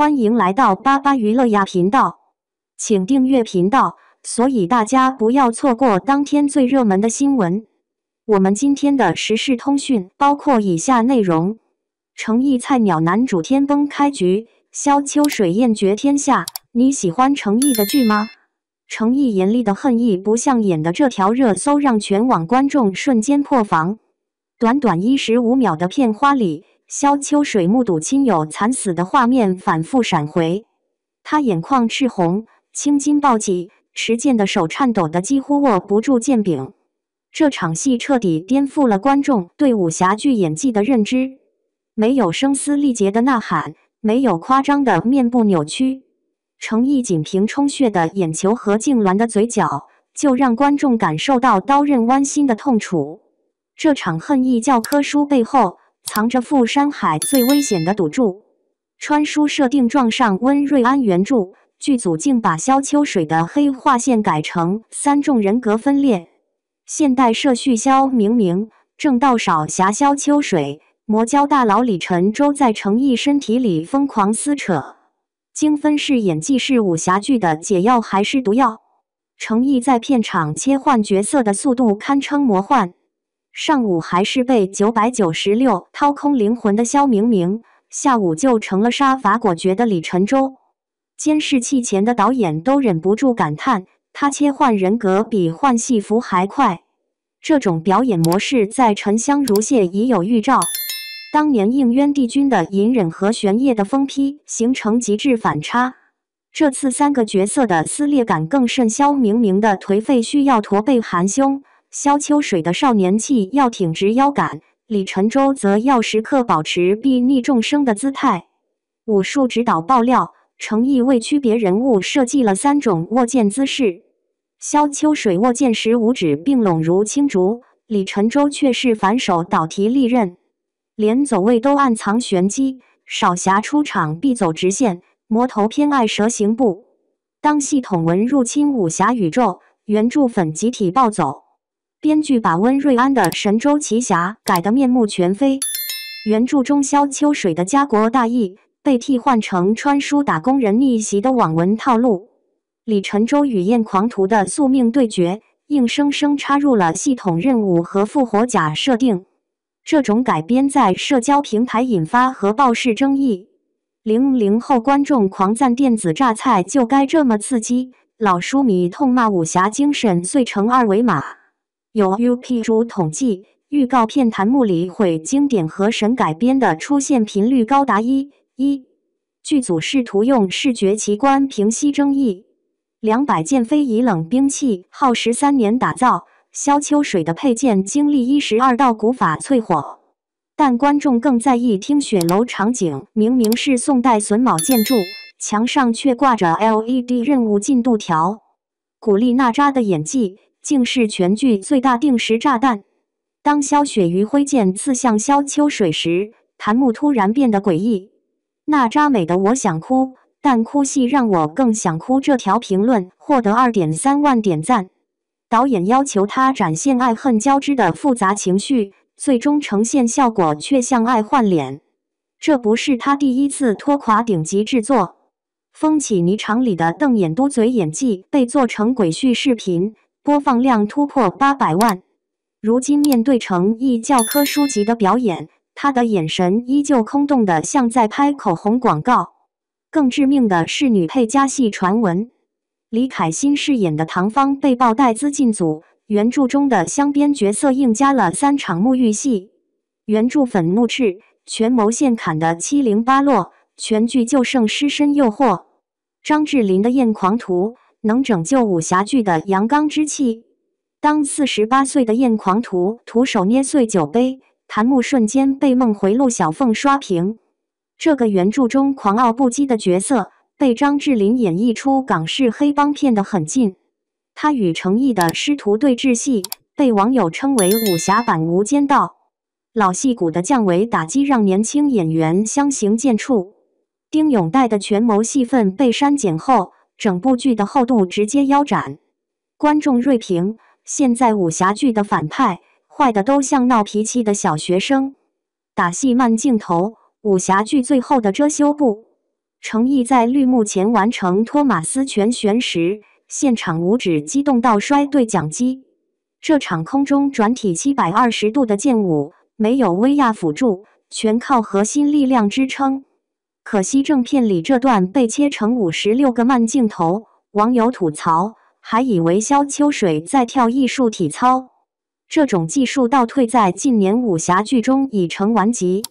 欢迎来到巴巴娱乐呀频道，请订阅频道，所以大家不要错过当天最热门的新闻。我们今天的时事通讯包括以下内容：诚意菜鸟男主天崩开局，萧秋水艳绝天下。你喜欢诚意的剧吗？诚意严厉的恨意不像演的这条热搜让全网观众瞬间破防。短短15秒的片花里，萧秋水目睹亲友惨死的画面反复闪回，他眼眶赤红，青筋暴起，持剑的手颤抖得几乎握不住剑柄。这场戏彻底颠覆了观众对武侠剧演技的认知，没有声嘶力竭的呐喊，没有夸张的面部扭曲，诚意仅凭充血的眼球和痉挛的嘴角，就让观众感受到刀刃剜心的痛楚。这场恨意教科书背后藏着赴山海最危险的赌注。川书设定撞上温瑞安原著，剧组竟把萧秋水的黑化线改成3种人格分裂。现代社畜萧明明，正道少侠萧秋水，魔教大佬李晨舟在诚意身体里疯狂撕扯。精分是演技是武侠剧的解药还是毒药？诚意在片场切换角色的速度堪称魔幻。上午还是被996掏空灵魂的萧明明，下午就成了杀伐果决的李晨舟。监视器前的导演都忍不住感叹，他切换人格比换戏服还快。这种表演模式在《沉香如屑》已有预兆。当年应渊帝君的隐忍和玄烨的疯批形成极致反差，这次3个角色的撕裂感更甚。萧明明的颓废需要驼背含胸，萧秋水的少年气要挺直腰杆，李晨舟则要时刻保持睥睨众生的姿态。武术指导爆料，诚意为区别人物设计了3种握剑姿势。萧秋水握剑时五指并拢如青竹，李晨舟却是反手倒提利刃，连走位都暗藏玄机。少侠出场必走直线，魔头偏爱蛇形步。当系统文入侵武侠宇宙，原著粉集体暴走。编剧把温瑞安的神州奇侠改得面目全非。原著中萧秋水的家国大义被替换成川书打工人逆袭的网文套路。李晨舟与焰狂徒的宿命对决，硬生生插入了系统任务和复活甲设定。这种改编在社交平台引发核爆式争议。00后观众狂赞电子榨菜就该这么刺激，老书迷痛骂武侠精神碎成二维码。有 UP 主统计，预告片弹幕里毁经典和神改编的出现频率高达1。剧组试图用视觉奇观平息争议。200件非遗冷兵器耗13年打造，萧秋水的配件经历12道古法淬火。但观众更在意听雪楼场景，明明是宋代榫卯建筑，墙上却挂着 LED 任务进度条。古力娜扎的演技竟是全剧最大定时炸弹。当萧雪鱼挥剑刺向萧秋水时，弹幕突然变得诡异。娜扎美得我想哭，但哭戏让我更想哭。这条评论获得2.3万点赞。导演要求他展现爱恨交织的复杂情绪，最终呈现效果却像爱换脸。这不是他第一次拖垮顶级制作。风起霓裳里的瞪眼嘟嘴演技被做成鬼畜视频，播放量突破800万。如今面对诚意教科书级的表演，他的眼神依旧空洞的像在拍口红广告。更致命的是女配加戏传闻。李凯欣饰演的唐芳被曝带资进组，原著中的镶边角色硬加了3场沐浴戏。原著粉怒斥，权谋线砍得七零八落，全剧就剩尸身诱惑。张智霖的焰狂徒能拯救武侠剧的阳刚之气。当48岁的焰狂徒徒手捏碎酒杯，弹幕瞬间被梦回路小凤刷屏。这个原著中狂傲不羁的角色，被张智霖演绎出港式黑帮片的狠劲。他与诚意的师徒对峙戏，被网友称为武侠版无间道。老戏骨的降维打击让年轻演员相形见绌。丁勇带的权谋戏份被删减后，整部剧的厚度直接腰斩。观众锐评：现在武侠剧的反派，坏的都像闹脾气的小学生。打戏慢镜头，武侠剧最后的遮羞布。程毅在绿幕前完成托马斯拳旋时，现场五指激动到摔对讲机。这场空中转体720度的剑舞，没有威亚辅助，全靠核心力量支撑。可惜正片里这段被切成56个慢镜头，网友吐槽，还以为萧秋水在跳艺术体操。这种技术倒退在近年武侠剧中已成顽疾。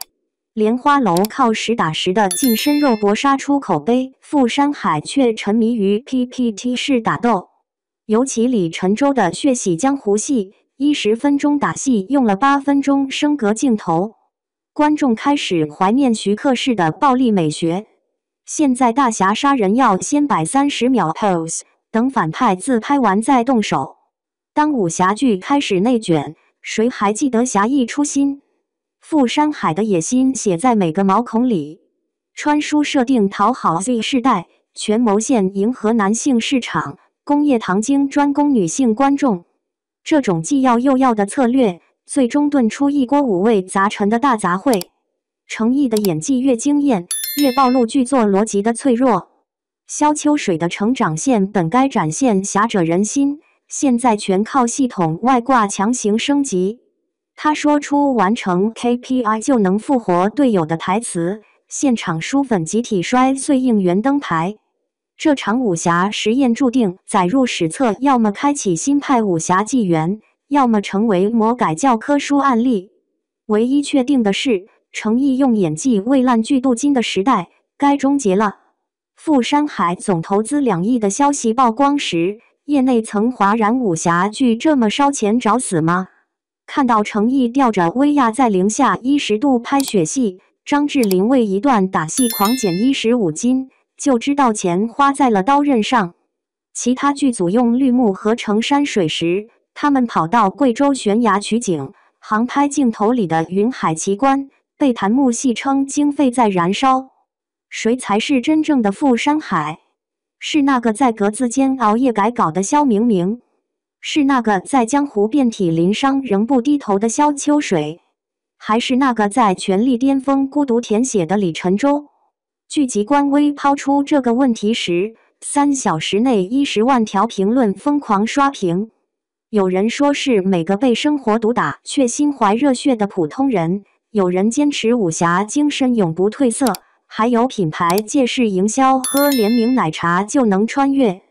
莲花楼靠实打实的近身肉搏杀出口碑，傅山海却沉迷于 PPT 式打斗。尤其李晨舟的血洗江湖戏，10分钟打戏用了8分钟升格镜头，观众开始怀念徐克式的暴力美学。现在大侠杀人要先摆30秒 pose， 等反派自拍完再动手。当武侠剧开始内卷，谁还记得侠义初心？傅山海的野心写在每个毛孔里，穿书设定讨好 Z 世代，权谋线迎合男性市场，工业糖精专攻女性观众。这种既要又要的策略，最终炖出一锅五味杂陈的大杂烩。程毅的演技越惊艳，越暴露剧作逻辑的脆弱。萧秋水的成长线本该展现侠者仁心，现在全靠系统外挂强行升级。他说出完成 KPI 就能复活队友的台词，现场书粉集体摔碎应援灯牌。这场武侠实验注定载入史册，要么开启新派武侠纪元，要么成为魔改教科书案例。唯一确定的是，程毅用演技喂烂剧镀金的时代该终结了。傅山海总投资2亿的消息曝光时，业内曾哗然：武侠剧这么烧钱找死吗？看到程毅吊着威亚在零下10度拍血戏，张智霖为一段打戏狂减15斤，就知道钱花在了刀刃上。其他剧组用绿幕合成山水时，他们跑到贵州悬崖取景，航拍镜头里的云海奇观，被檀木戏称经费在燃烧。谁才是真正的傅山海？是那个在格子间熬夜改稿的肖明明？是那个在江湖遍体鳞伤仍不低头的萧秋水？还是那个在权力巅峰孤独舔血的李晨舟？剧集官微抛出这个问题时，3小时内10万条评论疯狂刷屏。有人说是每个被生活毒打却心怀热血的普通人，有人坚持武侠精神永不褪色，还有品牌借势营销喝联名奶茶就能穿越。